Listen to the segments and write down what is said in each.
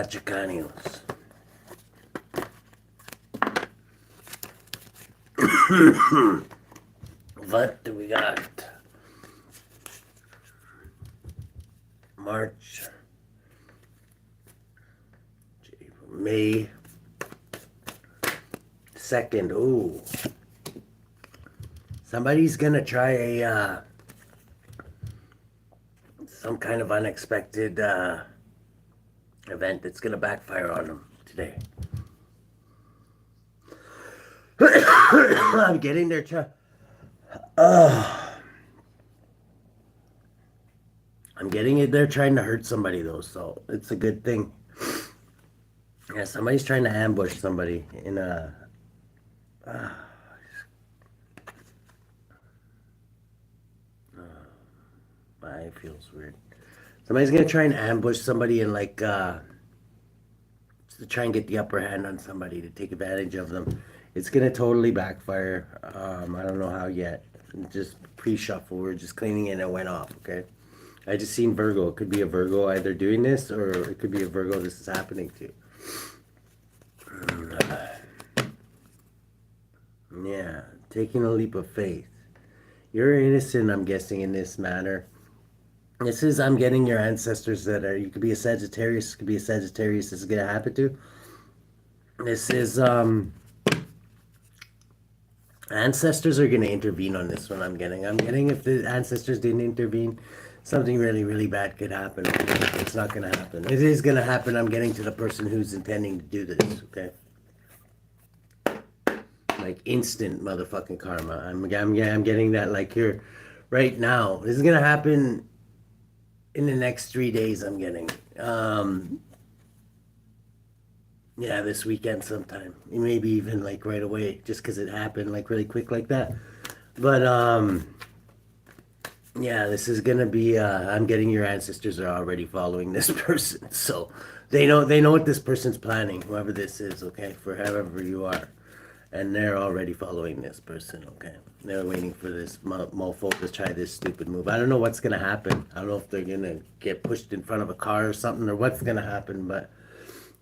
Chicanos. What do we got? March, May 2nd. Ooh. Somebody's gonna try a some kind of unexpected event that's gonna backfire on them today. I'm getting their I'm getting it. They're trying to hurt somebody though, so it's a good thing. Yeah, somebody's trying to ambush somebody in a. It feels weird. Somebody's gonna try and ambush somebody and like to try and get the upper hand on somebody to take advantage of them. It's gonna totally backfire. I don't know how yet. Just pre-shuffle. We're just cleaning it and it went off. Okay. I just seen Virgo. It could be a Virgo either doing this or it could be a Virgo this is happening to. Yeah, taking a leap of faith. You're innocent, I'm guessing, in this matter. This is, I'm getting your ancestors that are, you could be a Sagittarius, could be a Sagittarius this is going to happen to. This is, ancestors are going to intervene on this one, I'm getting. I'm getting if the ancestors didn't intervene, something really, really bad could happen. It's not going to happen. It is going to happen, I'm getting to the person who's intending to do this, okay? Like instant motherfucking karma. I'm getting that like here, right now. This is going to happen in the next 3 days, I'm getting. Yeah, this weekend sometime. Maybe even like right away, just because it happened like really quick like that. But yeah, this is gonna be. I'm getting your ancestors are already following this person, so they know what this person's planning, whoever this is. Okay, for however you are, and they're already following this person. Okay, they're waiting for this mofo to try this stupid move. I don't know what's gonna happen. I don't know if they're gonna get pushed in front of a car or something, or what's gonna happen, but.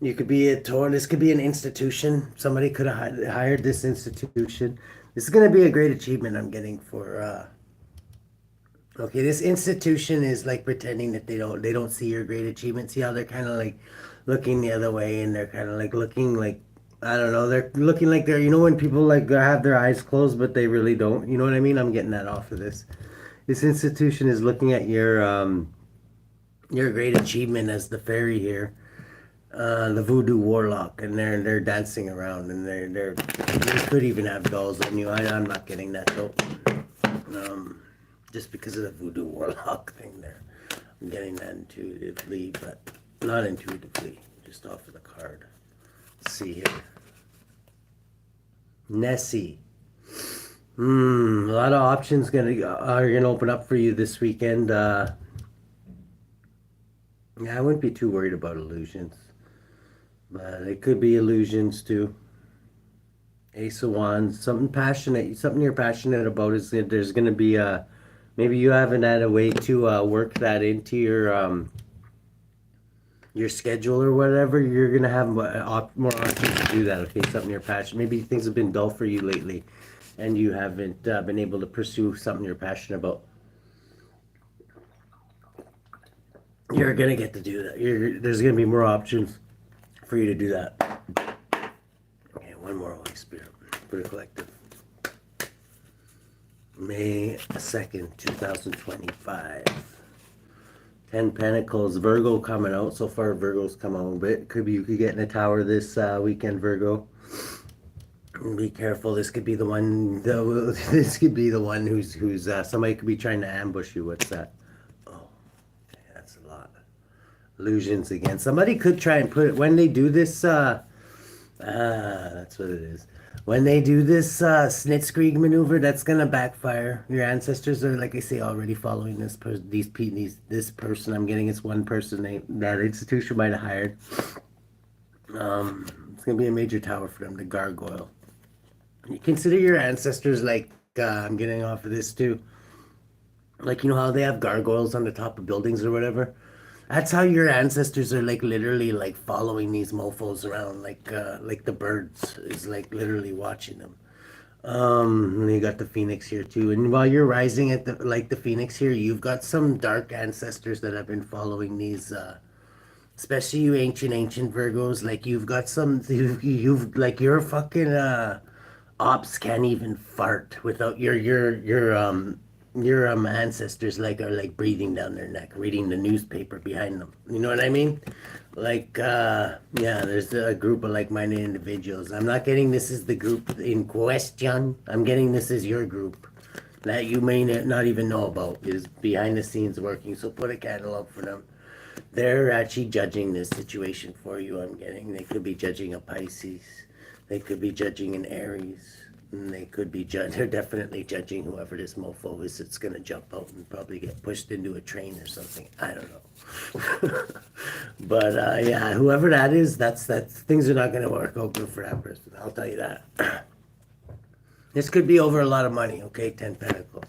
You could be a tour. This could be an institution. Somebody could have hired this institution. This is going to be a great achievement I'm getting for. Okay, this institution is like pretending that they don't see your great achievement. See how they're kind of like looking the other way, and they're kind of like looking like I don't know. They're looking like they're when people like have their eyes closed, but they really don't. You know what I mean? I'm getting that off of this. This institution is looking at your great achievement as the fairy here. The voodoo warlock, and they're dancing around, and they could even have dolls on you. I'm not getting that though. Just because of the voodoo warlock thing there, I'm getting that intuitively, but not intuitively, just off of the card. Let's see here, Nessie. A lot of options are gonna open up for you this weekend. Yeah, I wouldn't be too worried about illusions. But it could be illusions too. Ace of Wands, something passionate, something you're passionate about is that there's going to be maybe you haven't had a way to work that into your schedule or whatever. You're going to have more options to do that. Okay, something you're passionate. Maybe things have been dull for you lately, and you haven't been able to pursue something you're passionate about. You're going to get to do that. There's going to be more options for you to do that. Okay, one more, Holy Spirit, for the collective. May 2nd, 2025. 10 Pentacles, Virgo coming out. So far, Virgo's come out a bit. Could be you could get in a tower this weekend, Virgo. Be careful. This could be the one. This could be the one who's somebody could be trying to ambush you. What's that? Illusions again. Somebody could try and put it when they do this. That's what it is. When they do this Snitskrieg maneuver, that's gonna backfire. Your ancestors are, like I say, already following this person. I'm getting it's one person that institution might have hired. It's gonna be a major tower for them. The gargoyle. You consider your ancestors like I'm getting off of this too. Like how they have gargoyles on the top of buildings or whatever. That's how your ancestors are like literally like following these mofos around like the birds is like literally watching them. And you got the phoenix here too. And while you're rising at the phoenix here, you've got some dark ancestors that have been following these especially you ancient Virgos, like you've got some you've like your fucking ops can't even fart without your ancestors like are like breathing down their neck, reading the newspaper behind them. You know what I mean? Like yeah, there's a group of like-minded individuals. I'm not getting this is the group in question. I'm getting this is your group that you may not even know about is behind the scenes working. So put a candle up for them. They're actually judging this situation for you. I'm getting they could be judging a Pisces, they could be judging an Aries, and they could be they're definitely judging whoever this mofo is that's gonna jump out and probably get pushed into a train or something. I don't know. But yeah, whoever that is, that's things are not gonna work out good for that person. I'll tell you that. This could be over a lot of money. Okay, 10 Pentacles.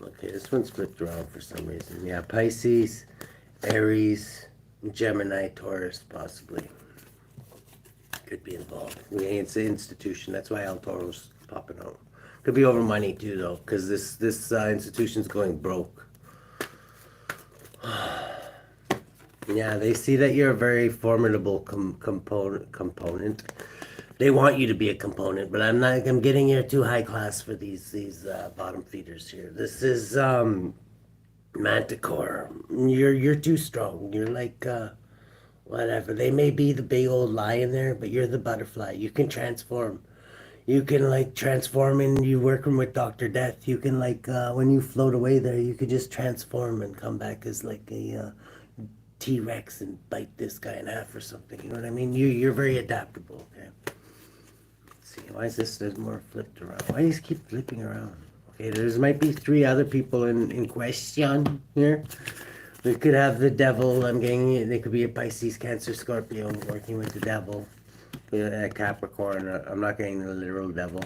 Okay, this one's flipped around for some reason. Yeah, Pisces, Aries, Gemini, Taurus, possibly. Could be involved. Yeah, it's an institution. That's why El Toro's popping out. Could be over money too, though, because this institution's going broke. Yeah, they see that you're a very formidable component. They want you to be a component, but I'm not. I'm getting you're too high class for these bottom feeders here. This is Manticore. You're too strong. You're like whatever. They may be the big old lion there, but you're the butterfly. You can transform. You can like transform and you working with Dr. Death. You can like when you float away there, you could just transform and come back as like a T-Rex and bite this guy in half or something. You know what I mean? You're very adaptable. Okay. See, why is this there's more flipped around? Why do these keep flipping around? Okay, there's might be 3 other people in question here. We could have the devil. I'm getting they could be a Pisces, Cancer, Scorpio working with the devil. A Capricorn. I'm not getting the literal devil.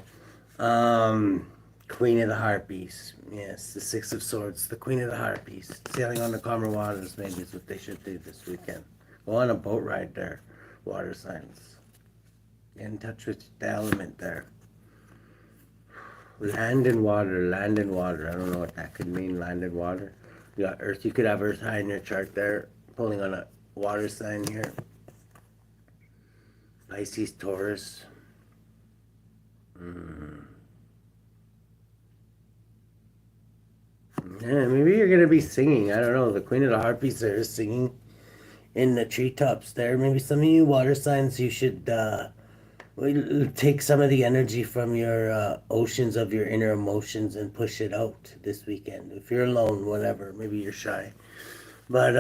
Queen of the Harpies. Yes, the 6 of Swords. The Queen of the Harpies. Sailing on the calmer waters maybe is what they should do this weekend. Go on a boat ride there. Water signs. Get in touch with the element there. Land and water. Land and water. I don't know what that could mean. Land and water. You got Earth. You could have Earth high in your chart there. Pulling on a water sign here. Pisces, Taurus. Yeah, maybe you're gonna be singing. I don't know. The Queen of the Harpies there is singing in the treetops there. Maybe some of you water signs, you should take some of the energy from your oceans of your inner emotions and push it out this weekend. If you're alone, whatever. Maybe you're shy, but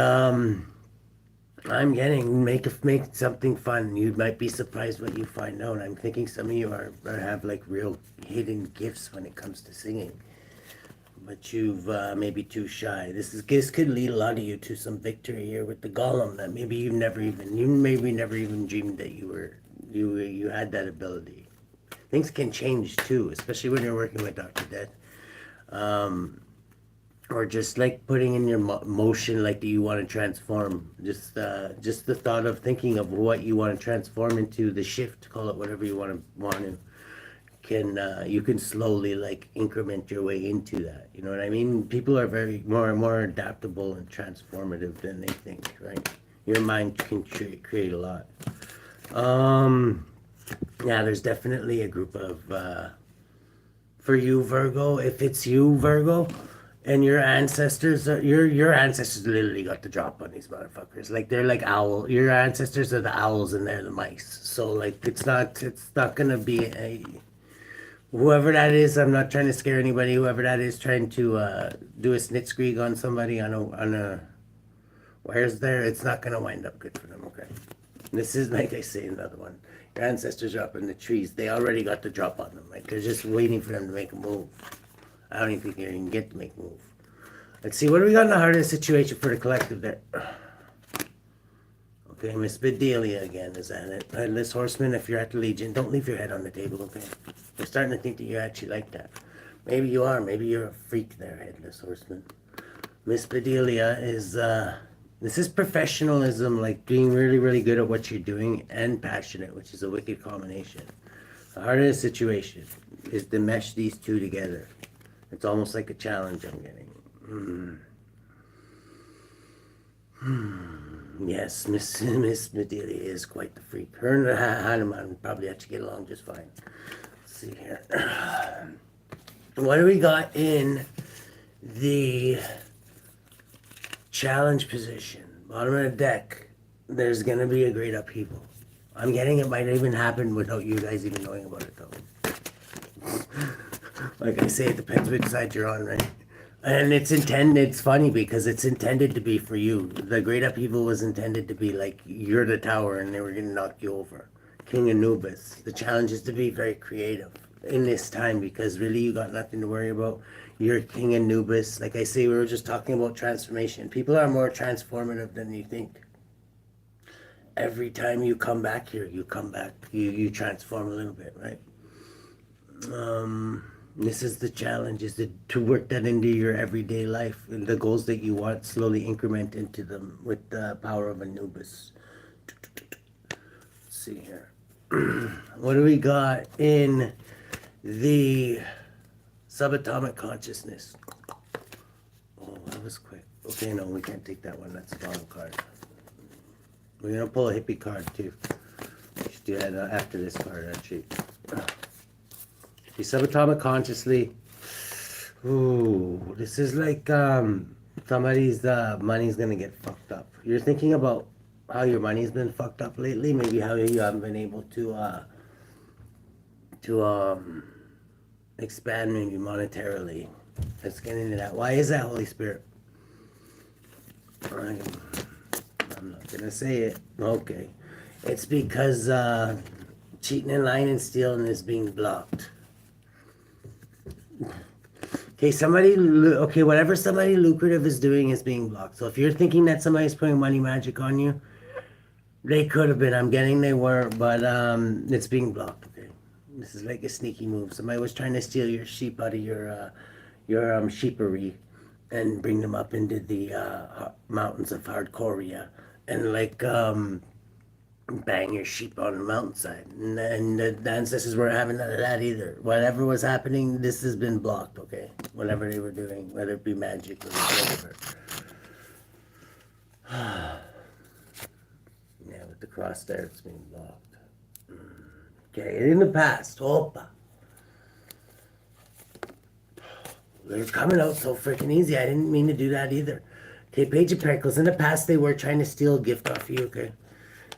I'm getting make something fun. You might be surprised what you find out. I'm thinking some of you have like real hidden gifts when it comes to singing, but you've maybe too shy. This could lead a lot of you to some victory here with the Golem that maybe you never even dreamed that you had that ability. Things can change too, especially when you're working with Dr. Death. Or just like putting in your motion, like, do you want to transform? Just the thought of thinking of what you want to transform into, the shift, call it whatever you want to, you can slowly like increment your way into that. You know what I mean? People are very more adaptable and transformative than they think, right? Your mind can create a lot. Yeah, there's definitely a group of for you, Virgo. If it's you, Virgo, and your ancestors literally got the drop on these motherfuckers. Like they're like owl. Your ancestors are the owls and they're the mice. So like it's not gonna be a whoever that is. I'm not trying to scare anybody. Whoever that is trying to do a snitskrieg on somebody on a where's there, it's not gonna wind up good for them. Okay. This is like I say another one. Your ancestors are up in the trees. They already got the drop on them. Like they're just waiting for them to make a move. I don't even think they can get to make a move. Let's see, what do we got in the heart of the situation for the collective there? Okay, Miss Bedelia again, is that it? Headless Horseman, if you're at the Legion, don't leave your head on the table, okay? We're starting to think that you actually like that. Maybe you are. Maybe you're a freak there, Headless Horseman. Miss Bedelia is, this is professionalism, like being really, really good at what you're doing and passionate, which is a wicked combination. The hardest situation is to mesh these two together. It's almost like a challenge I'm getting. Yes, Miss Bedelia is quite the freak. Her and Hanuman probably have to get along just fine. Let's see here. What do we got in the challenge position? Bottom of the deck, there's going to be a great upheaval. I'm getting it might even happen without you guys even knowing about it, though. Like I say, it depends which side you're on, right? And it's funny because it's intended to be for you. The great upheaval was intended to be like you're the tower and they were going to knock you over. King Anubis. The challenge is to be very creative in this time because really you got nothing to worry about. You're King Anubis. Like I say, we were just talking about transformation. People are more transformative than you think. Every time you come back here, you transform a little bit, right? This is the challenge, is to work that into your everyday life and the goals that you want, slowly increment into them with the power of Anubis. Let's see here. What do we got in the subatomic consciousness? Oh, that was quick. Okay, no, we can't take that one. That's the bottom card. We're going to pull a hippie card, too. We should do that after this card, actually. The subatomic consciously. Ooh, this is like somebody's money's going to get fucked up. You're thinking about how your money's been fucked up lately. Maybe how you haven't been able to expand maybe monetarily. Let's get into that. Why is that, Holy Spirit? I'm not gonna say it. Okay. It's because cheating and lying and stealing is being blocked. Okay, whatever somebody lucrative is doing is being blocked. So if you're thinking that somebody's putting money magic on you, they could have been. I'm getting they were, but it's being blocked. Okay. This is like a sneaky move. Somebody was trying to steal your sheep out of your sheepery and bring them up into the mountains of Hardcoria and like bang your sheep on the mountainside. And the ancestors weren't having none of that either. Whatever was happening, this has been blocked, okay? Whatever they were doing, whether it be magic or whatever. Yeah, with the cross there, it's being blocked. Okay, in the past, Opa. It's coming out so freaking easy. I didn't mean to do that either. Okay, Page of Pentacles. In the past, they were trying to steal a gift off you, okay?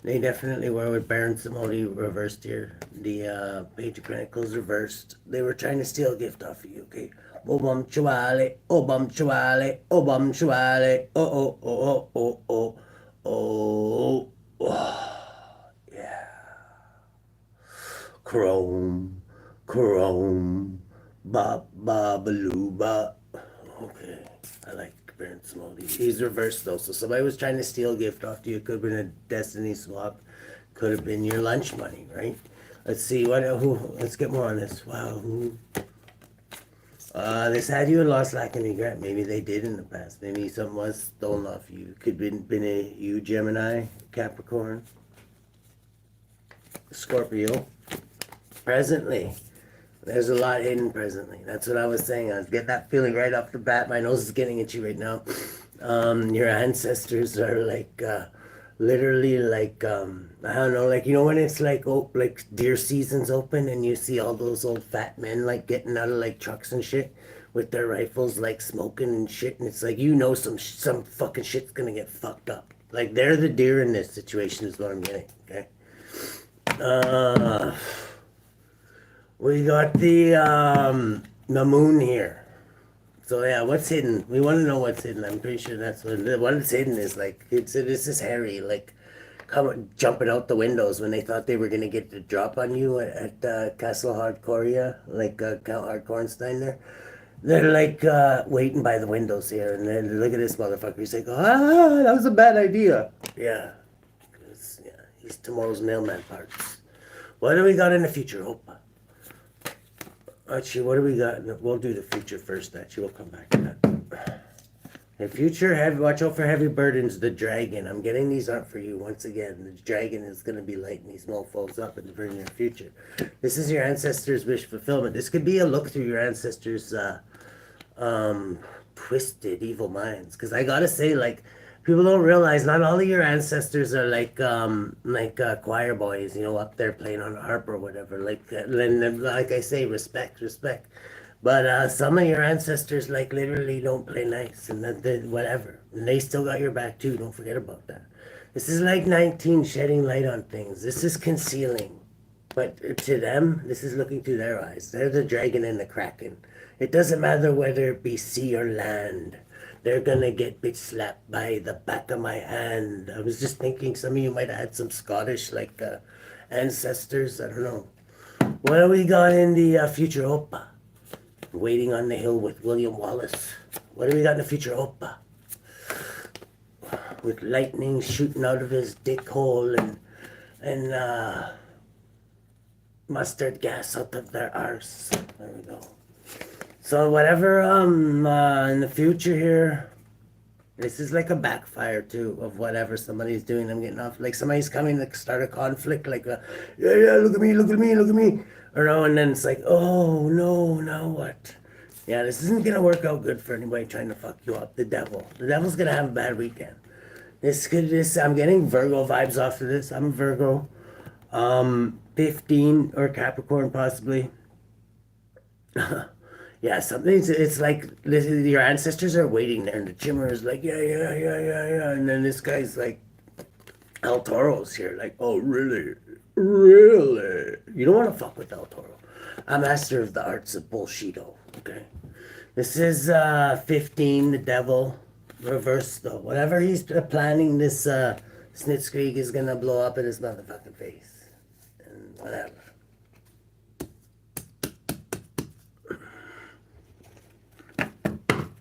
They definitely were with Baron Samodi reversed here. The Page of Pentacles reversed. They were trying to steal a gift off of you, okay? Obam chuale, obam chuale, obam chuale, oh, oh, oh, oh, oh, oh, oh, yeah. Chrome, ba, ba, baloo, ba. Okay, I like Baron Samodi. He's reversed though, so somebody was trying to steal a gift off you. It could have been a destiny swap. Could have been your lunch money, right? Let's see, let's get more on this. Wow, this had you in lost, lack, and regret. Maybe they did in the past. Maybe something was stolen off you. Could have been you, Gemini, Capricorn, Scorpio. Presently, there's a lot hidden presently. That's what I was saying. I was getting that feeling right off the bat. My nose is getting itchy right now. Your ancestors are like, literally like, I don't know, like, you know when it's like, oh, like deer season's open and you see all those old fat men like getting out of like trucks and shit with their rifles like smoking and shit, and it's like, you know, some fucking shit's gonna get fucked up. Like they're the deer in this situation is what I'm getting, okay? We got the moon here. So yeah, what's hidden? We want to know what's hidden. I'm pretty sure that's what's hidden is like, this is Harry, like, jumping out the windows when they thought they were going to get the drop on you at Castle Hardcoria, like Count Hardcornstein there. They're like waiting by the windows here, and then look at this motherfucker. He's like, that was a bad idea. Yeah, he's tomorrow's mailman parts. What do we got in the future? Hope. Actually, what do we got? We'll do the future first, actually. We'll come back to that. The future, watch out for heavy burdens, the dragon. I'm getting these aren't for you. Once again, the dragon is going to be lighting these mofos up in the very near future. This is your ancestors' wish fulfillment. This could be a look through your ancestors' twisted evil minds. Because I gotta say, like, people don't realize not all of your ancestors are like choir boys, you know, up there playing on a harp or whatever. Like I say, respect. But some of your ancestors, like, literally don't play nice and whatever. And they still got your back, too. Don't forget about that. This is like 19 shedding light on things. This is concealing. But to them, this is looking through their eyes. They're the dragon and the kraken. It doesn't matter whether it be sea or land. They're gonna get bitch slapped by the back of my hand. I was just thinking some of you might have had some Scottish, like, ancestors. I don't know. What do we got in the future Opa? Waiting on the Hill with William Wallace. What do we got in the future Opa? With lightning shooting out of his dick hole and mustard gas out of their arse. There we go. So whatever in the future here, this is like a backfire too of whatever somebody's doing. I'm getting off, like somebody's coming to start a conflict, like yeah, look at me, or no, and then it's like, oh no, now what? Yeah, this isn't gonna work out good for anybody trying to fuck you up. The devil's gonna have a bad weekend. I'm getting Virgo vibes off of this. I'm a Virgo, 15 or Capricorn possibly. Yeah, it's like your ancestors are waiting there, and the Jimmer is like, yeah, and then this guy's like, El Toro's here, like, oh, really? You don't want to fuck with El Toro. A master of the arts of bullshito, okay? This is 15, the devil, reverse though. Whatever he's planning, this Snitskrieg is gonna blow up in his motherfucking face, and whatever.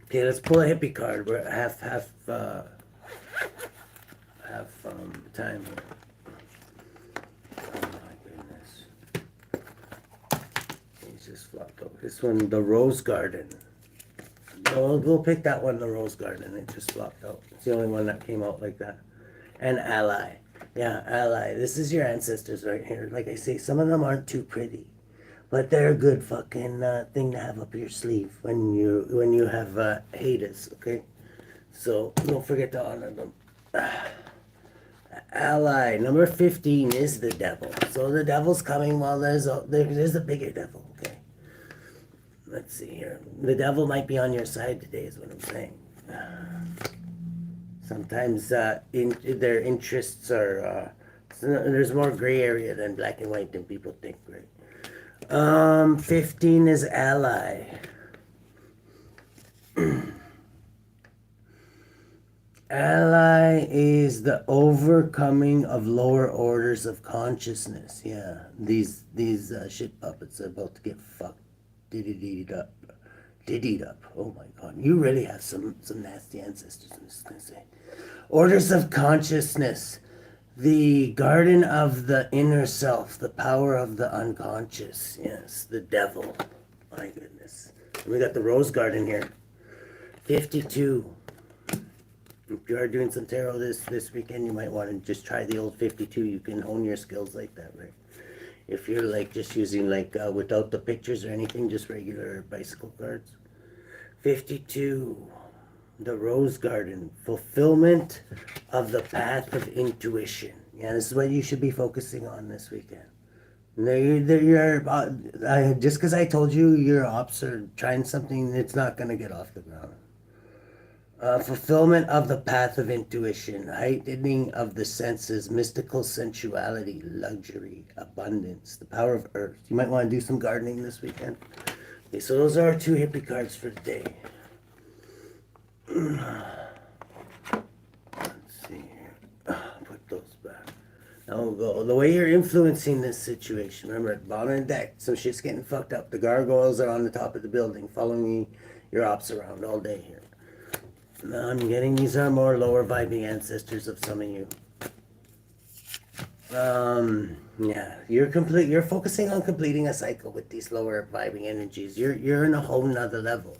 Okay, let's pull a hippie card. We're half time here. Oh my goodness. He's just flopped over. This one, the Rose Garden. We'll pick that one, the Rose Garden. It just flopped out. It's the only one that came out like that. And Ally. Yeah, Ally. This is your ancestors right here. Like I say, some of them aren't too pretty. But they're a good fucking thing to have up your sleeve when you have haters, okay? So don't forget to honor them. Ally number 15 is the devil. So the devil's coming while there's a bigger devil, okay? Let's see here. The devil might be on your side today, is what I'm saying. Sometimes their interests are there's more gray area than black and white than people think, right? 15 is Ally. Ally is the overcoming of lower orders of consciousness. Yeah, these shit puppets are about to get fucked, diddied up. Oh my god, you really have some nasty ancestors. I'm just gonna say, orders of consciousness. The garden of the inner self, the power of the unconscious. Yes, the devil. My goodness. We got the Rose Garden here. 52. If you are doing some tarot this weekend, you might want to just try the old 52. You can hone your skills like that, right? If you're like just using like without the pictures or anything, just regular bicycle cards. 52. The Rose Garden, fulfillment of the path of intuition. Yeah, this is what you should be focusing on this weekend. Just because I told you your ops are trying something, it's not going to get off the ground. Fulfillment of the path of intuition, heightening of the senses, mystical sensuality, luxury, abundance, the power of earth. You might want to do some gardening this weekend. Okay, so those are our 2 hippie cards for today. Let's see here. Put those back. Now we'll go. The way you're influencing this situation. Remember, at the bottom of the deck, some shit's getting fucked up. The gargoyles are on the top of the building, following your ops around all day here. Now I'm getting these are more lower vibing ancestors of some of you. Yeah, you're focusing on completing a cycle with these lower vibing energies. You're in a whole nother level.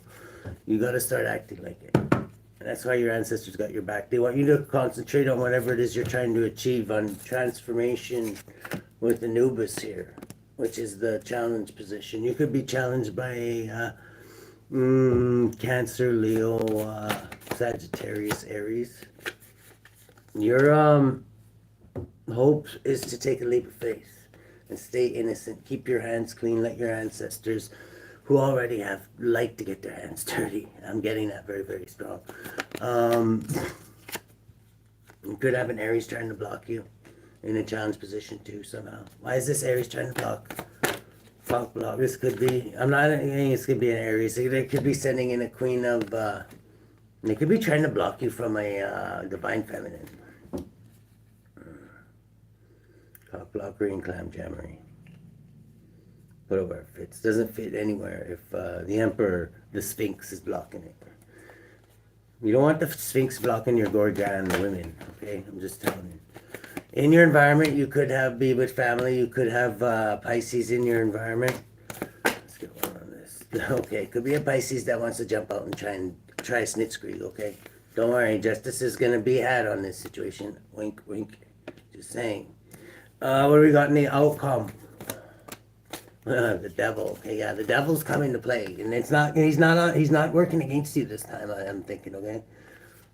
You got to start acting like it. And that's why your ancestors got your back. They want you to concentrate on whatever it is you're trying to achieve, on transformation with Anubis here, which is the challenge position. You could be challenged by a Cancer, Leo, Sagittarius, Aries. Your hope is to take a leap of faith and stay innocent. Keep your hands clean. Let your ancestors, who already have, like to get their hands dirty. I'm getting that very, very strong. You could have an Aries trying to block you in a challenge position too somehow. Why is this Aries trying to block? Block. This could be. I'm not saying this could be an Aries. They could be sending in a Queen of. They could be trying to block you from a Divine Feminine. Cock blockery and clam jammery. Whatever it fits. Doesn't fit anywhere if the Emperor, the Sphinx, is blocking it. You don't want the Sphinx blocking your Gorgon women, okay? I'm just telling you. In your environment, you could be with family. You could have Pisces in your environment. Let's get one on this. Okay, could be a Pisces that wants to jump out and try a snitscree, okay? Don't worry, justice is going to be had on this situation. Wink, wink. Just saying. What do we got in the outcome? The devil. Okay, yeah, the devil's coming to play, and he's not working against you this time. I'm thinking, okay,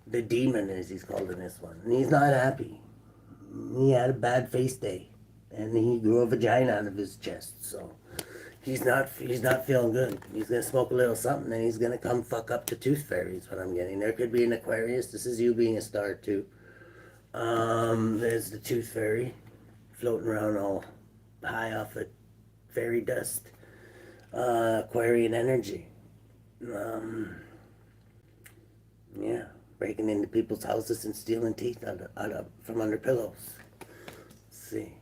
the demon, as he's called in this one, and he's not happy. He had a bad face day, and he grew a vagina out of his chest, so he's not feeling good. He's gonna smoke a little something, and he's gonna come fuck up the tooth fairy. Is what I'm getting. There could be an Aquarius. This is you being a star too. There's the tooth fairy floating around all high off of fairy dust. Aquarian energy. Yeah, breaking into people's houses and stealing teeth from under pillows. Let's see.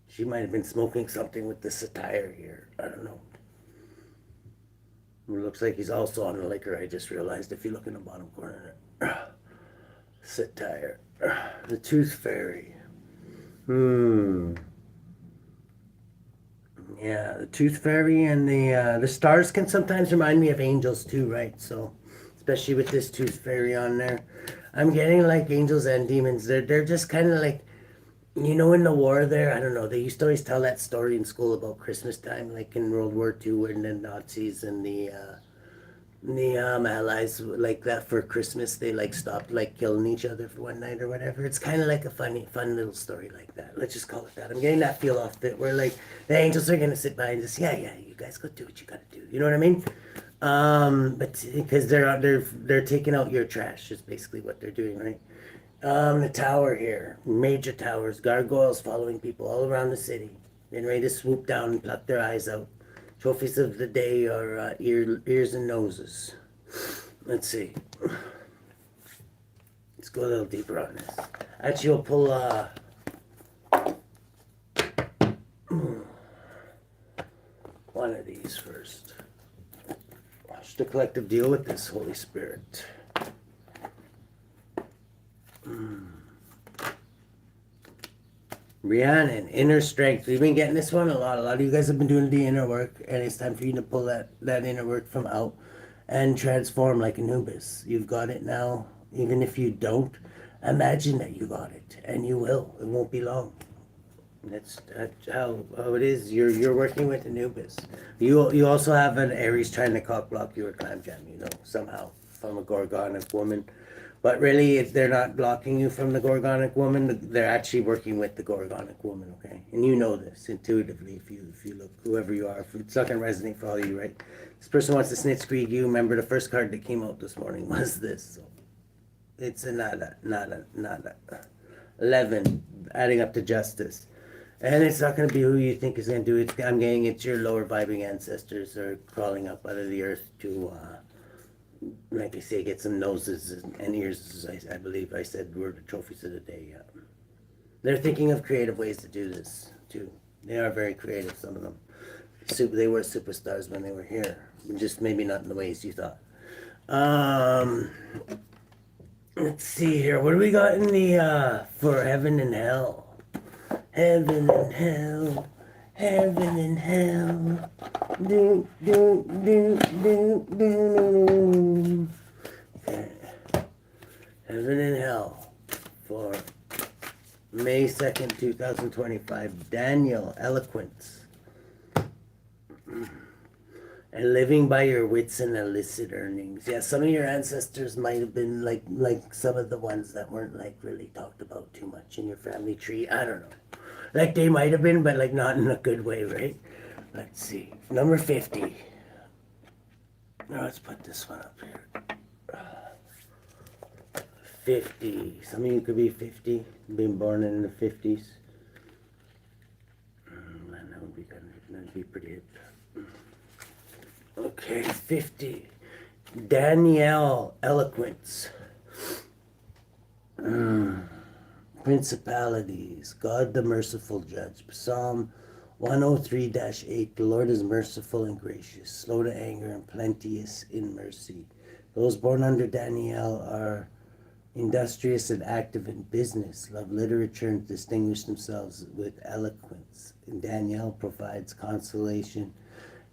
She might have been smoking something with the satire here. I don't know. It looks like he's also on the liquor. I just realized if you look in the bottom corner. Satire. The tooth fairy. Yeah, the tooth fairy and the stars can sometimes remind me of angels too, right? So, especially with this tooth fairy on there, I'm getting like angels and demons. They're just kind of like, you know, in the war there. I don't know. They used to always tell that story in school about Christmas time, like in World War II, when the Nazis and the allies like that for Christmas, they like stopped like killing each other for one night or whatever. It's kind of like a fun little story like that. Let's just call it that. I'm getting that feel off it where like the angels are gonna sit by and just yeah, you guys go do what you gotta do. You know what I mean? But because they're taking out your trash is basically what they're doing, right? The tower here, major towers, gargoyles following people all around the city, getting ready to swoop down and pluck their eyes out. Trophies of the day are ears and noses. Let's see. Let's go a little deeper on this. Actually, we'll pull one of these first. Watch the collective deal with this, Holy Spirit. Rhiannon, inner strength. We've been getting this one a lot. A lot of you guys have been doing the inner work, and it's time for you to pull that inner work from out and transform like Anubis. You've got it now. Even if you don't, imagine that you got it, and you will. It won't be long. That's how it is. You're working with Anubis. You also have an Aries trying to cock block you or clam jam, you know, somehow from a Gorgonic woman. But really, if they're not blocking you from the Gorgonic woman, they're actually working with the Gorgonic woman, okay? And you know this intuitively if you look, whoever you are. If it's not going to resonate for all of you, right? This person wants to snitscreed you. Remember, the first card that came out this morning was this. So it's a nada. 11, adding up to justice. And it's not going to be who you think is going to do it. I'm getting it's your lower vibing ancestors are crawling up out of the earth to... like I say, get some noses and ears, I believe I said were the trophies of the day. Yeah. They're thinking of creative ways to do this, too. They are very creative, some of them. They were superstars when they were here. Just maybe not in the ways you thought. Let's Let's see here. What do we got in the for heaven and hell? Heaven and hell. Heaven and hell. Do, do, do, do, do. Okay. Heaven and hell for May 2nd, 2025. Daniel, eloquence. And living by your wits and illicit earnings. Yeah, some of your ancestors might have been like some of the ones that weren't like really talked about too much in your family tree. I don't know. Like they might have been, but like not in a good way, right? Let's see. Number 50. Now let's put this one up here. 50. Some of you could be 50, been born in the 50s. Man, that'd be pretty hip. Okay, 50. DANI3L, eloquence. Principalities, God the merciful judge. Psalm 103-8, the Lord is merciful and gracious, slow to anger and plenteous in mercy. Those born under DANI3L are industrious and active in business, love literature, and distinguish themselves with eloquence. And DANI3L provides consolation,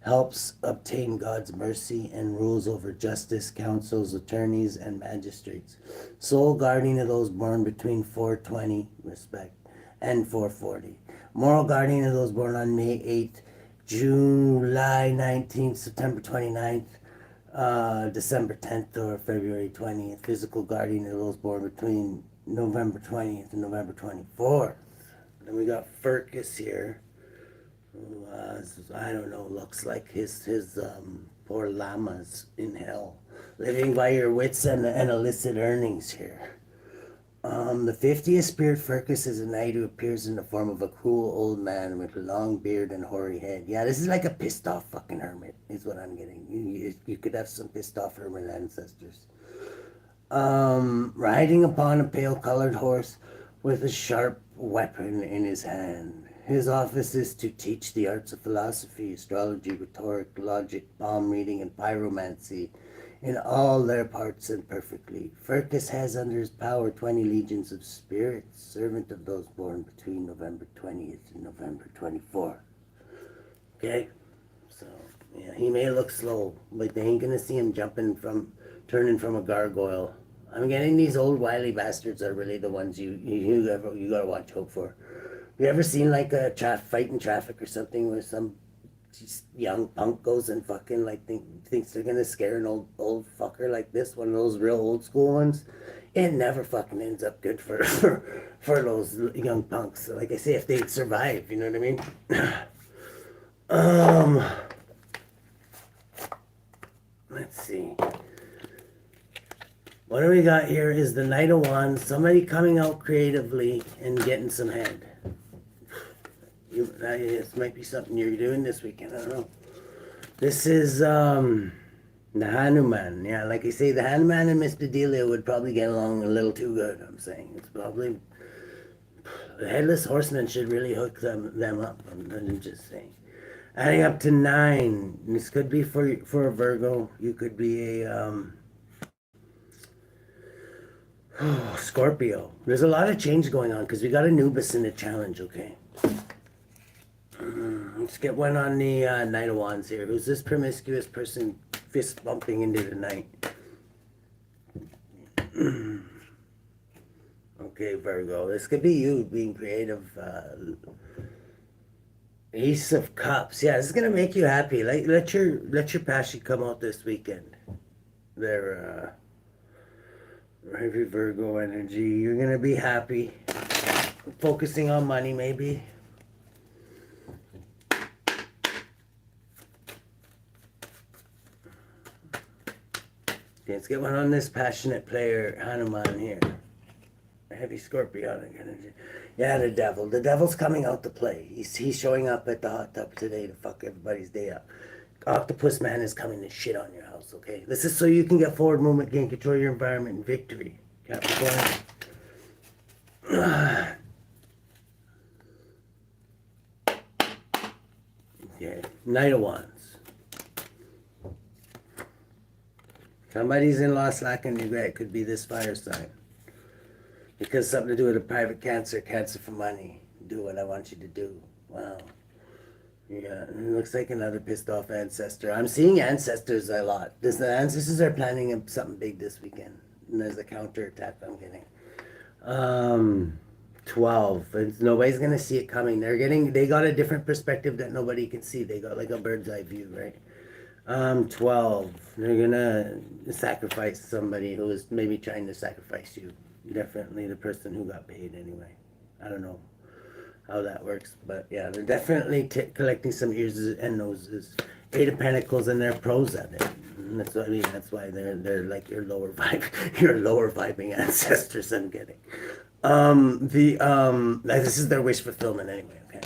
helps obtain God's mercy, and rules over justice, councils, attorneys, and magistrates. Sole guardian of those born between 420, respect, and 440. Moral guardian of those born on May 8th, July 19th, September 29th, December 10th, or February 20th. Physical guardian of those born between November 20th and November 24th. Then we got FURCAS here. I don't know, looks like his poor llamas in hell. Living by your wits and illicit earnings here. The 50th spirit Furcus is a knight who appears in the form of a cruel old man with a long beard and hoary head. Yeah, this is like a pissed off fucking hermit, is what I'm getting. You could have some pissed off hermit ancestors. Riding upon a pale colored horse with a sharp weapon in his hand. His office is to teach the arts of philosophy, astrology, rhetoric, logic, palm reading, and pyromancy in all their parts and perfectly. Furcas has under his power 20 legions of spirits, servant of those born between November 20th and November 24th. Okay? So, yeah, he may look slow, but they ain't gonna see him turning from a gargoyle. I'm getting these old wily bastards are really the ones you gotta watch out for. You ever seen like a fight in traffic or something where some young punk goes and fucking like thinks they're gonna scare an old fucker like this, one of those real old school ones? It never fucking ends up good for those young punks. So like I say, if they survive, you know what I mean? Let's see. What do we got here is the Knight of Wands, somebody coming out creatively and getting some head. This might be something you're doing this weekend, I don't know. This is the Hanuman. Yeah, like I say, the Hanuman and Mr. Delia would probably get along a little too good, I'm saying. It's probably... The Headless Horseman should really hook them up, I'm just saying. Adding up to 9. This could be for a Virgo. You could be a... Scorpio. There's a lot of change going on because we got Anubis in the challenge, okay? Let's get one on the Knight of Wands here. Who's this promiscuous person fist bumping into the night? Okay, Virgo. This could be you being creative. Ace of Cups. Yeah, this is gonna make you happy. Like let your passion come out this weekend. There, heavy Virgo energy. You're gonna be happy. Focusing on money, maybe. Okay, let's get one on this passionate player, Hanuman here. Heavy Scorpionic energy. Yeah, the devil. The devil's coming out to play. He's showing up at the hot tub today to fuck everybody's day up. Octopus Man is coming to shit on your house, okay? This is so you can get forward movement, gain control of your environment, and victory. Capricorn. Okay, Knight of Wands. Somebody's in loss, lack, and regret. Could be this fire sign. Because something to do with a private cancer, cancer for money. Do what I want you to do. Wow. Yeah, it looks like another pissed off ancestor. I'm seeing ancestors a lot. The ancestors are planning something big this weekend. And there's a counterattack I'm getting. 12. Nobody's gonna see it coming. They got a different perspective that nobody can see. They got like a bird's eye view, right? 12. They're gonna sacrifice somebody who is maybe trying to sacrifice you. Definitely the person who got paid anyway. I don't know how that works, but yeah, they're definitely collecting some ears and noses. 8 of Pentacles, and they're pros at it. And that's what I mean. That's why they're like your lower vibing ancestors. I'm getting. This is their wish fulfillment anyway. Okay.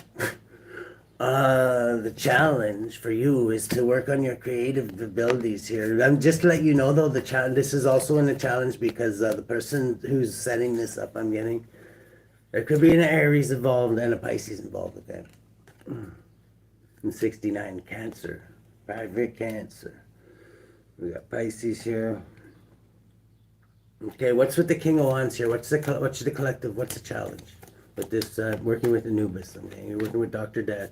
The challenge for you is to work on your creative abilities here. I'm just to let you know though, the challenge. This is also in the challenge because the person who's setting this up, I'm getting. There could be an Aries involved and a Pisces involved with that. And 69, Cancer. Private Cancer. We got Pisces here. Okay, what's with the King of Wands here? What's the collective? What's the challenge? With this, working with Anubis. Okay, you're working with Dr. Dad.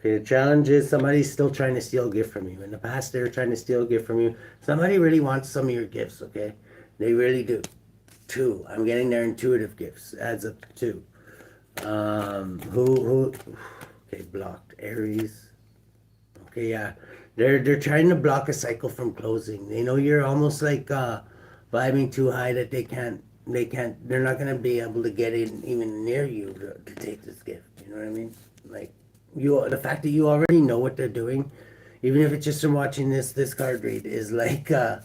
Okay, the challenge is somebody's still trying to steal a gift from you. In the past, they were trying to steal a gift from you. Somebody really wants some of your gifts, okay? They really do. 2. I'm getting their intuitive gifts. Adds up to 2. Okay, blocked. Aries. Okay, yeah. They're trying to block a cycle from closing. They know you're almost like vibing too high that they're not gonna be able to get in even near you to take this gift. You know what I mean? Like the fact that you already know what they're doing, even if it's just from watching this card read, is like yeah,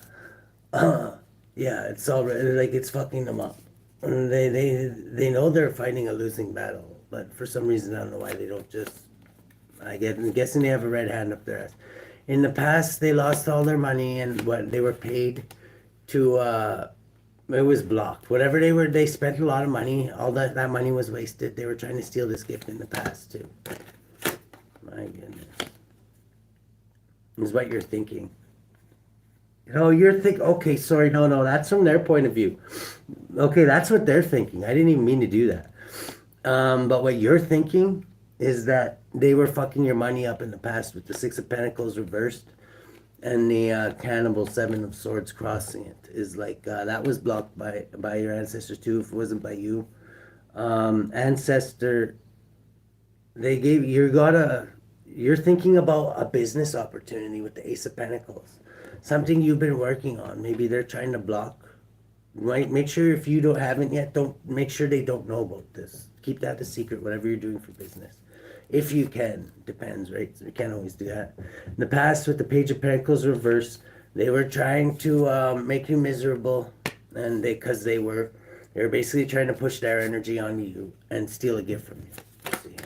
it's already like it's fucking them up. And they know they're fighting a losing battle, but for some reason I don't know why they don't just. I'm guessing they have a red hand up their ass. In the past, they lost all their money and what they were paid to. It was blocked. Whatever they spent a lot of money. All that money was wasted. They were trying to steal this gift in the past too. My goodness, is what you're thinking. Oh, you're okay, sorry, no, that's from their point of view. Okay, that's what they're thinking. I didn't even mean to do that. But what you're thinking is that they were fucking your money up in the past with the 6 of Pentacles reversed and the Cannibal 7 of Swords crossing it. Is like, that was blocked by your ancestors too, if it wasn't by you. Ancestor, you're thinking about a business opportunity with the Ace of Pentacles. Something you've been working on. Maybe they're trying to block. Right? Make sure if you haven't yet, make sure they don't know about this. Keep that a secret, whatever you're doing for business. If you can. Depends, right? So you can't always do that. In the past, with the Page of Pentacles reverse, they were trying to make you miserable. And because they were basically trying to push their energy on you and steal a gift from you. See?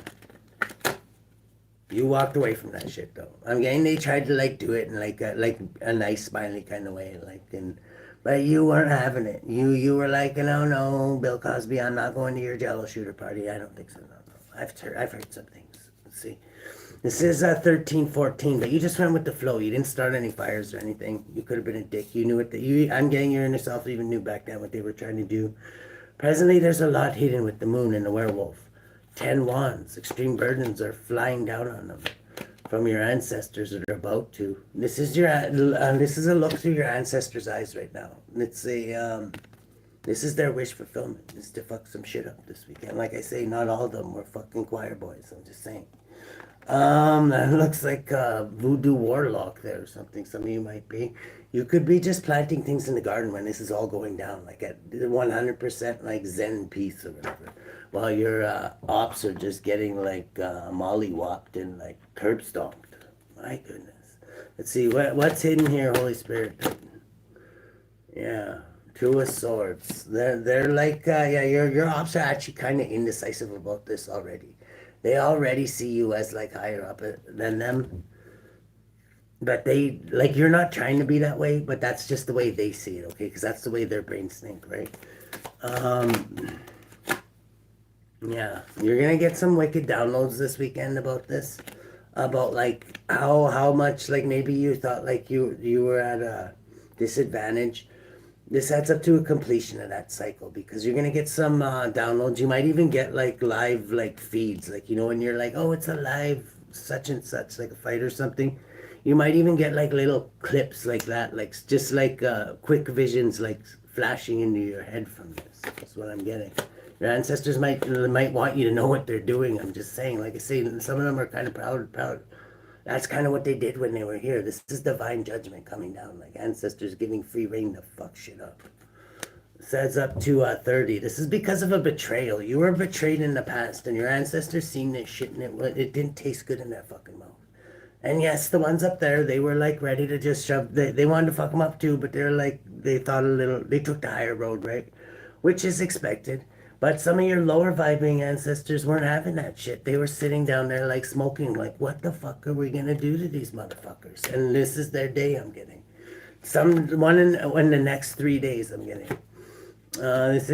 You walked away from that shit though. I'm getting they tried to like do it in like a nice smiley kind of way, but you weren't having it. You were like, no, Bill Cosby, I'm not going to your Jello shooter party. I don't think so. No. I've heard some things. Let's see. This is 13-14, but you just went with the flow. You didn't start any fires or anything. You could have been a dick. You knew it. I'm getting your inner self even knew back then what they were trying to do. Presently, there's a lot hidden with the moon and the werewolf. 10 wands, extreme burdens are flying down on them from your ancestors that are about to. This is a look through your ancestors' eyes right now. It's this is their wish fulfillment, is to fuck some shit up this weekend. Like I say, not all of them were fucking choir boys. I'm just saying. That looks like a voodoo warlock there or something. Some of you might be. You could be just planting things in the garden when this is all going down, like at 100% like Zen peace or whatever. While your ops are just getting like mollywopped and like curb stomped. My goodness. Let's see, what's hidden here, Holy Spirit? Yeah, 2 of Swords. They're like, yeah, your ops are actually kind of indecisive about this already. They already see you as like higher up than them. But they, like, you're not trying to be that way, but that's just the way they see it, okay? Because that's the way their brains think, right? Yeah, you're gonna get some wicked downloads this weekend about this. About like how much, like maybe you thought like you were at a disadvantage This adds up to a completion of that cycle because you're gonna get some downloads. You might even get like live like feeds, like when you're like, oh, it's a live such and such, like a fight or something. You might even get like little clips like that, like just like quick visions, like flashing into your head from this. That's what I'm getting. Your ancestors might want you to know what they're doing. I'm just saying, like I say, some of them are kind of proud. That's kind of what they did when they were here. This is divine judgment coming down, like ancestors giving free rein to fuck shit up. This adds up to 30. This is because of a betrayal. You were betrayed in the past, and your ancestors seen this shit, and it didn't taste good in their fucking mouth. And yes, the ones up there, they were like ready to just shove. They wanted to fuck them up too, but they're like they thought a little. They took the higher road, right? Which is expected. But some of your lower vibing ancestors weren't having that shit. They were sitting down there like smoking, like, what the fuck are we gonna do to these motherfuckers? And this is their day, I'm getting. One in the next 3 days, I'm getting. This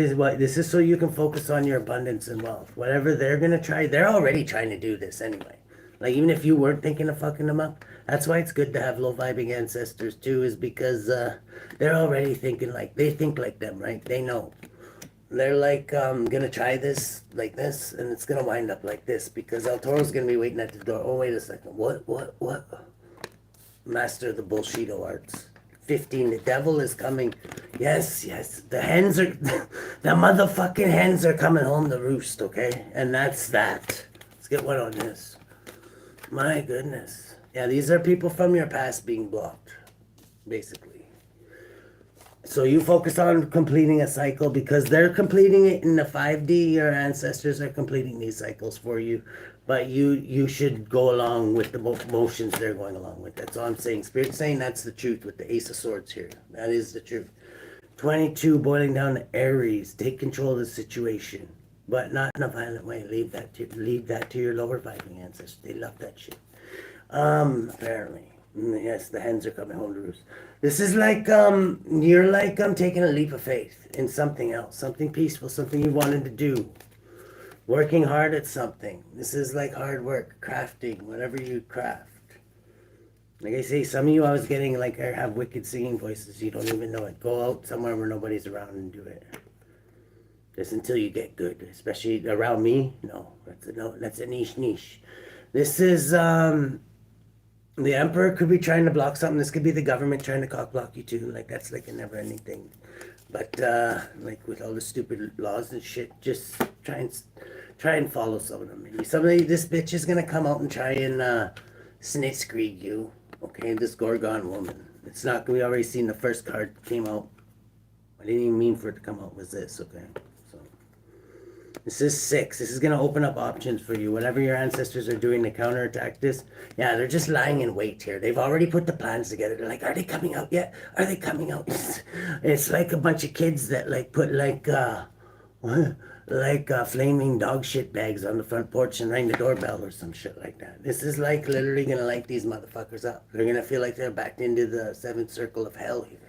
is so you can focus on your abundance and wealth. Whatever they're gonna try, they're already trying to do this anyway. Like even if you weren't thinking of fucking them up, that's why it's good to have low vibing ancestors too, is because they're already thinking like they think like them, right? They know. They're like, gonna try this like this, and it's gonna wind up like this because El Toro's gonna be waiting at the door. Oh, wait a second. What? Master of the Bullshito arts. 15. The devil is coming. Yes. The hens are, the motherfucking hens are coming home to roost, okay? And that's that. Let's get one on this. My goodness. Yeah, these are people from your past being blocked, basically. So you focus on completing a cycle because they're completing it in the 5D. Your ancestors are completing these cycles for you, but you should go along with the motions they're going along with. That's all I'm saying. Spirit's saying that's the truth with the Ace of Swords here. That is the truth. 22, boiling down to Aries. Take control of the situation, but not in a violent way. Leave that to your lower vibing ancestors. They love that shit. Apparently. Yes, the hens are coming home to roost. This is like, you're like, taking a leap of faith in something else, something peaceful, something you wanted to do. Working hard at something. This is like hard work, crafting, whatever you craft. Like I say, some of you I was getting like have wicked singing voices. You don't even know it. Go out somewhere where nobody's around and do it. Just until you get good, especially around me. No, that's a niche. This is, the Emperor could be trying to block something. This could be the government trying to cock block you too. Like that's like a never ending thing. But like with all the stupid laws and shit, just try and follow some of them. Maybe this bitch is gonna come out and try and snitscreed you. Okay, this Gorgon woman. It's not. We already seen the first card came out. I didn't even mean for it to come out. Was this okay? This is 6. This is going to open up options for you. Whatever your ancestors are doing to counterattack this, yeah, they're just lying in wait here. They've already put the plans together. They're like, are they coming out yet? Are they coming out? It's like a bunch of kids that like put like flaming dog shit bags on the front porch and rang the doorbell or some shit like that. This is like literally going to light these motherfuckers up. They're going to feel like they're backed into the 7th circle of hell here.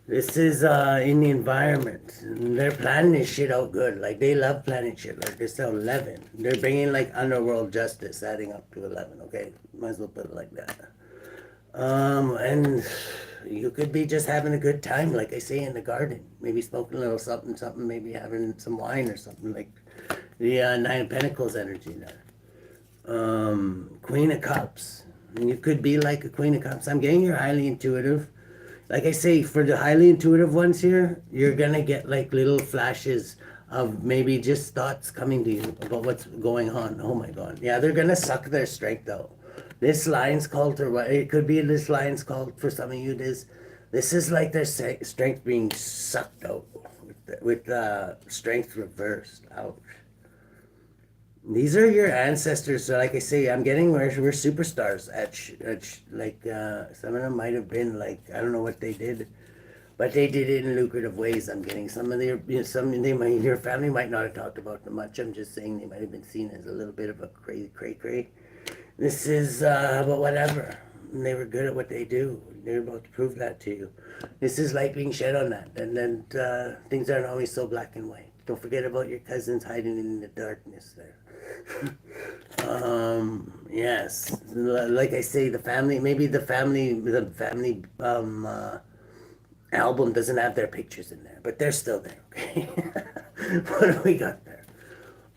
This is in the environment. They're planning this shit out good. Like they love planning shit. Like this out 11. They're bringing like underworld justice, adding up to 11. Okay, might as well put it like that. And you could be just having a good time, like I say, in the garden. Maybe smoking a little something. Maybe having some wine or something like the 9 of Pentacles energy there. Queen of Cups. And you could be like a Queen of Cups. I'm getting you're highly intuitive. Like I say, for the highly intuitive ones here, you're going to get like little flashes of maybe just thoughts coming to you about what's going on. Oh my God. Yeah, they're going to suck their strength out. This lion's cult, or what it could be this lion's cult for some of you. This is like their strength being sucked out with strength reversed out. These are your ancestors. So like I say, I'm getting we're superstars at like some of them might have been like, I don't know what they did, but they did it in lucrative ways. I'm getting some of their, your family might not have talked about them much. I'm just saying they might have been seen as a little bit of a cray. This is but whatever. They were good at what they do. They're about to prove that to you. This is light being shed on that, and then things aren't always so black and white. Don't forget about your cousins hiding in the darkness there. Yes, like I say, the family album doesn't have their pictures in there, but they're still there, okay? What do we got there?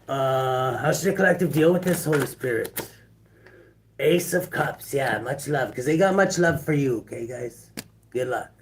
How should the collective deal with this, Holy Spirit? Ace of Cups, yeah, much love, because they got much love for you, okay, guys? Good luck.